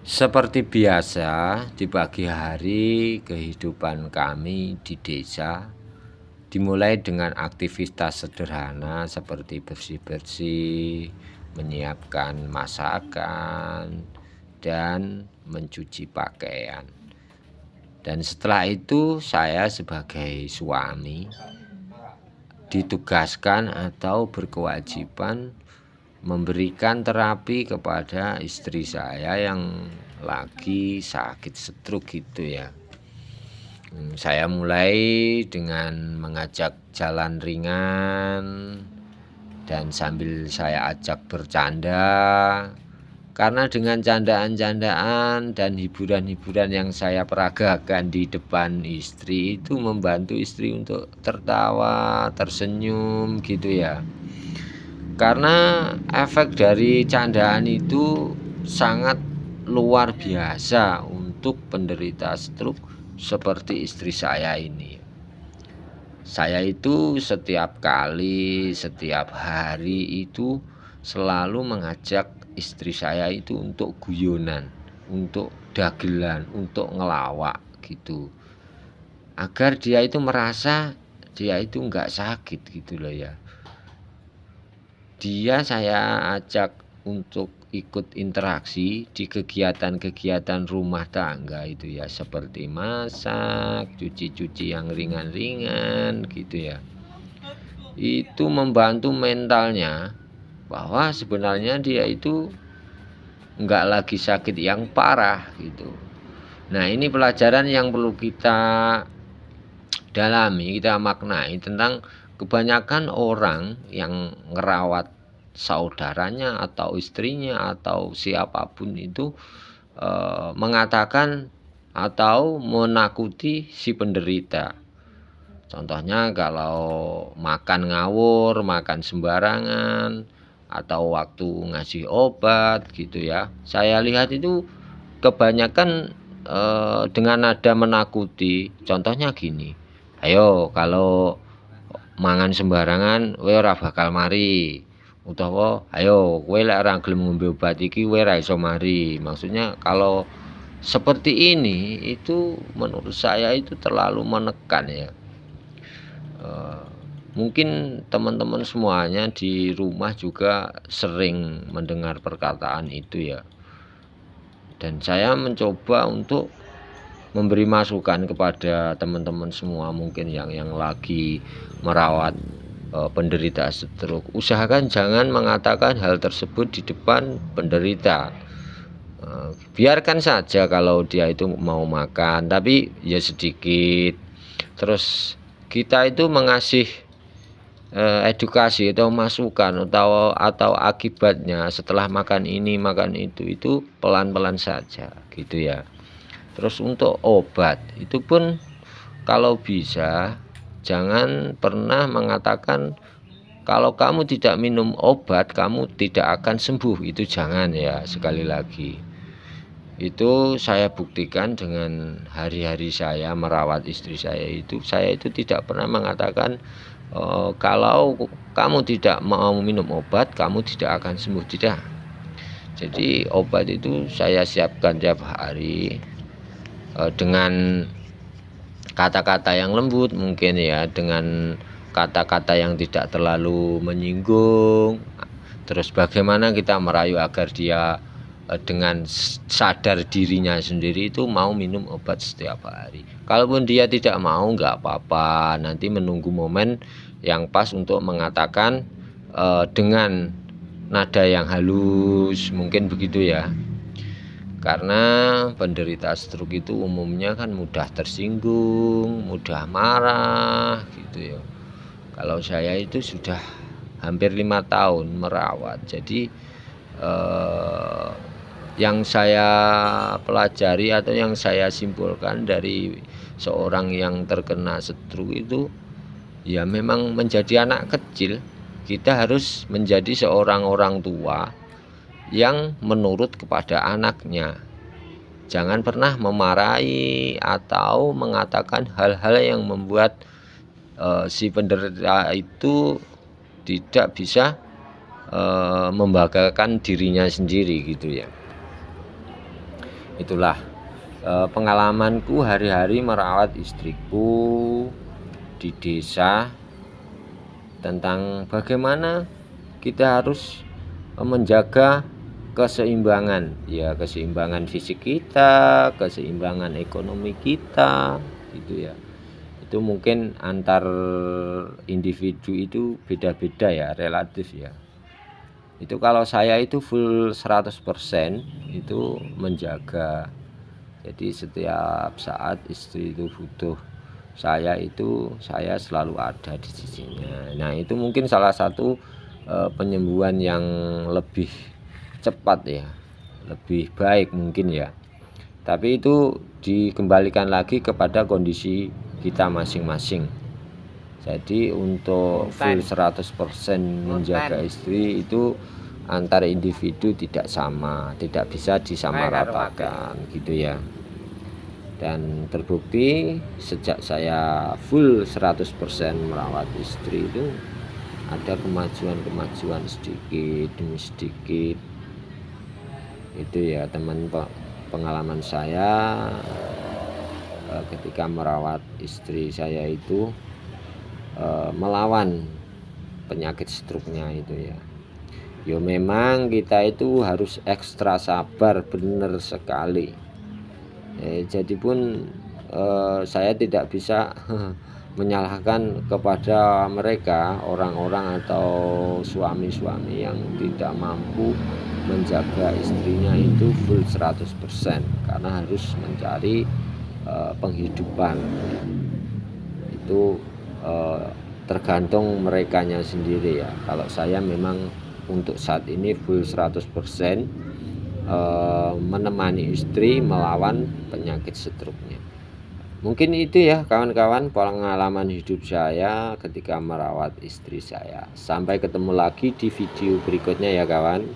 Seperti biasa, di pagi hari kehidupan kami di desa dimulai dengan aktivitas sederhana seperti bersih-bersih, menyiapkan masakan, dan mencuci pakaian. Dan setelah itu saya sebagai suami ditugaskan atau berkewajiban memberikan terapi kepada istri saya yang lagi sakit stroke gitu ya. Saya mulai dengan mengajak jalan ringan dan sambil saya ajak bercanda, karena dengan candaan-candaan dan hiburan-hiburan yang saya peragakan di depan istri itu membantu istri untuk tertawa, tersenyum gitu ya. Karena efek dari candaan itu sangat luar biasa untuk penderita stroke seperti istri saya ini. Saya itu setiap hari itu selalu mengajak istri saya itu untuk guyonan, untuk dagelan, untuk ngelawak gitu. Agar dia itu merasa dia itu nggak sakit gitu loh ya. Dia saya ajak untuk ikut interaksi di kegiatan-kegiatan rumah tangga itu ya, seperti masak, cuci-cuci yang ringan-ringan gitu ya. Itu membantu mentalnya bahwa sebenarnya dia itu nggak lagi sakit yang parah gitu. Nah, ini pelajaran yang perlu kita dalami, kita maknai tentang kebanyakan orang yang ngerawat saudaranya atau istrinya atau siapapun itu mengatakan atau menakuti si penderita. Contohnya kalau makan ngawur, makan sembarangan, atau waktu ngasih obat gitu ya. Saya lihat itu kebanyakan dengan nada menakuti. Contohnya gini, ayo kalau mangan sembarangan kowe ora bakal mari, utawa ayo kowe lek ora gelem ngombe obat iki kowe ora iso mari. Maksudnya kalau seperti ini itu menurut saya itu terlalu menekan ya. Mungkin teman-teman semuanya di rumah juga sering mendengar perkataan itu ya. Dan saya mencoba untuk memberi masukan kepada teman-teman semua mungkin yang lagi merawat penderita stroke. Usahakan jangan mengatakan hal tersebut di depan penderita. Biarkan saja kalau dia itu mau makan, tapi ya sedikit. Terus kita itu mengasih edukasi atau masukan atau akibatnya setelah makan ini makan itu pelan-pelan saja gitu ya. Terus untuk obat itu pun kalau bisa jangan pernah mengatakan kalau kamu tidak minum obat kamu tidak akan sembuh, itu jangan ya. Sekali lagi itu saya buktikan dengan hari-hari saya merawat istri saya itu tidak pernah mengatakan kalau kamu tidak mau minum obat kamu tidak akan sembuh, tidak. Jadi obat itu saya siapkan tiap hari dengan kata-kata yang lembut mungkin ya, dengan kata-kata yang tidak terlalu menyinggung. Terus bagaimana kita merayu agar dia dengan sadar dirinya sendiri itu mau minum obat setiap hari. Kalaupun dia tidak mau nggak apa-apa, nanti menunggu momen yang pas untuk mengatakan dengan nada yang halus mungkin begitu ya. Karena penderita stroke itu umumnya kan mudah tersinggung, mudah marah gitu ya. Kalau saya itu sudah hampir 5 tahun merawat, jadi yang saya pelajari atau yang saya simpulkan dari seorang yang terkena stroke itu ya memang menjadi anak kecil kita harus menjadi seorang orang tua yang menurut kepada anaknya. Jangan pernah memarahi atau mengatakan hal-hal yang membuat si penderita itu tidak bisa membanggakan dirinya sendiri gitu ya. Itulah pengalamanku hari-hari merawat istriku di desa, tentang bagaimana kita harus menjaga keseimbangan, ya keseimbangan fisik kita, keseimbangan ekonomi kita, gitu ya. Itu mungkin antar individu itu beda-beda ya, relatif ya. Itu kalau saya itu full 100% itu menjaga. Jadi setiap saat istri itu butuh saya, itu saya selalu ada di sisinya. Nah, itu mungkin salah satu penyembuhan yang lebih cepat ya, lebih baik mungkin ya. Tapi itu dikembalikan lagi kepada kondisi kita masing-masing. Jadi untuk full 100% menjaga istri itu antar individu tidak sama, tidak bisa disamaratakan gitu ya. Dan terbukti sejak saya full 100% merawat istri itu ada kemajuan-kemajuan sedikit demi sedikit. Itu ya teman, pengalaman saya ketika merawat istri saya itu melawan penyakit stroke-nya itu ya. Yo memang kita itu harus ekstra sabar, benar sekali. Jadi pun saya tidak bisa menyalahkan kepada mereka, orang-orang atau suami-suami yang tidak mampu menjaga istrinya itu full 100%, karena harus mencari penghidupan. Itu tergantung merekanya sendiri ya. Kalau saya memang untuk saat ini full 100% menemani istri melawan penyakit stroke-nya. Mungkin itu ya kawan-kawan pengalaman hidup saya ketika merawat istri saya. Sampai ketemu lagi di video berikutnya ya kawan.